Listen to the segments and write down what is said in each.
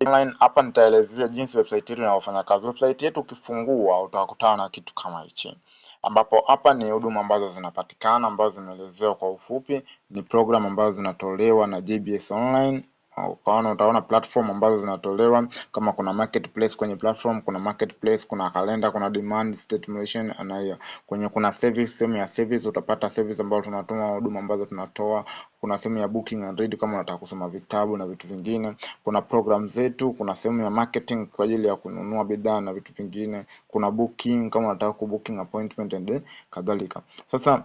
online. Hapa nitaelezea jinsi website yetu inavyofanya kazi. Website yetu ukifungua utakutana na kitu kama hichi, ambapo hapa ni huduma ambazo zinapatikana ambazo zimeelezewa kwa ufupi. Ni program ambazo zinatolewa na JBS Online. Utaona platform ambazo zinatolewa, kama kuna marketplace kwenye platform, kuna marketplace, kuna calendar, kuna demand stimulation, na hiyo kwenye kuna service. Sehemu ya service utapata service ambazo tunatoa, huduma ambazo tunatoa. Kuna sehemu ya booking and read kama unataka kusoma vitabu na vitu vingine. Kuna program zetu, kuna sehemu ya marketing kwa ajili ya kununua bidhaa na vitu vingine. Kuna booking kama unataka kubooking appointment and kadhalika. Sasa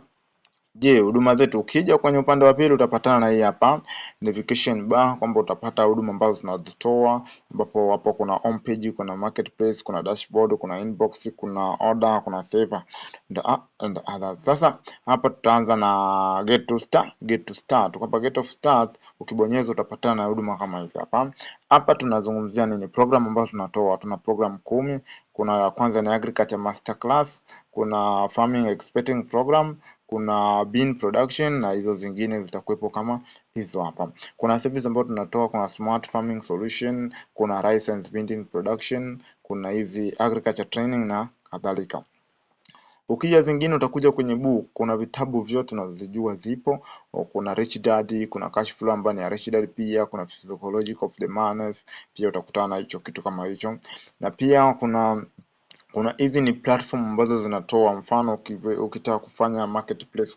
je, huduma zetu ukija kwenye upande wa pili utapatana na hii hapa navigation bar, kwamba utapata huduma ambazo tunazitoa, ambapo hapo kuna home page, kuna marketplace, kuna dashboard, kuna inbox, kuna order, kuna saver and others. Sasa hapa tutaanza na get to start. Kwa get to start ukibonyeza utapatana na huduma kama hizi hapa. Hapa tunazungumzia nini? Program ambazo tunatoa. Tuna program 10. Kuna ya kwanza ni agriculture masterclass, kuna farming experting program, kuna bean production, na hizo zingine zitakuwepo kama hizo hapa. Kuna service ambazo tunatoa, kuna smart farming solution, kuna rice and bean production, kuna hizi agriculture training na kadhalika. Ukija zingine utakuja kwenye book, kuna vitabu vyote tunazojua zipo. Kuna Rich Dad, kuna Cash Flow ambayo ni ya Rich Dad, pia kuna Psychology of the Manners, pia utakutana na hicho kitu kama hicho. Na pia kuna hizi ni platform ambazo zinatoa, mfano ukitaka kufanya marketplace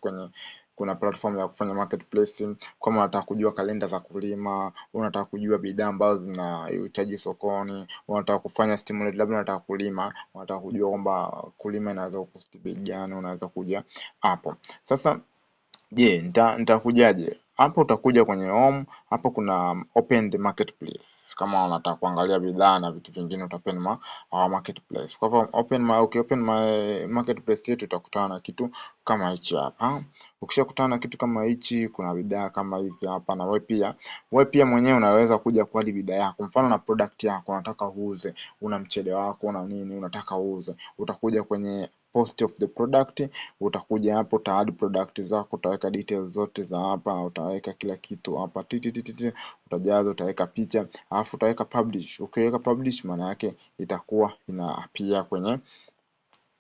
kuna platform ya kufanya marketplace. Kama unataka kujua kalenda za kulima, unataka kujua bidhaa ambazo zinahitaji sokoni, unataka kufanya stimulate, labda unataka kulima, unataka kujua kwamba kulima inaweza kukosti bei gani, unaweza kuja hapo. Sasa je, nitakujaje hapo? Utakuja kwenye home, hapo kuna open the marketplace. Kama unataka kuangalia bidhaa na vitu vingine utaopen marketplace. Kwa hivyo open my marketplace yetu utakutana na kitu kama hichi hapa. Ukishakutana na kitu kama hichi, kuna bidhaa kama hizi hapa, na wewe pia mwenyewe unaweza kuja kuadi bidhaa yako. Mfano na product yako unataka uuze, una mchele wako, una nini unataka uuze, utakuja kwenye post of the product, utakuja hapo uta add product zako, utaweka details zote za hapa, utaweka kila kitu hapa, utajaza, utaweka picha, alafu utaweka publish. Ukiweka publish, maana yake itakuwa ina appear kwenye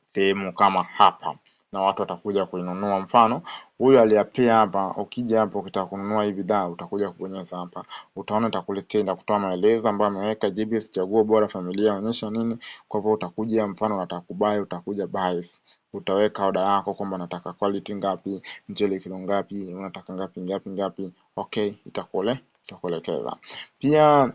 sehemu kama hapa na watu watakuja kuinunua. Mfano huyu aliapia hapa, ukija hapo ukitaka kununua hii bidhaa utakuja kubonyeza hapa, utaona itakuletea, itakutoa maelezo ambayo ameweka JBS chaguo bora familia, onyesha nini. Kwa hivyo utakuja, mfano unataka kubuy, utakuja buys, utaweka order yako kwamba nataka quality ngapi, mchele kilo ngapi, unataka ngapi. Okay, itakuelekeza. Pia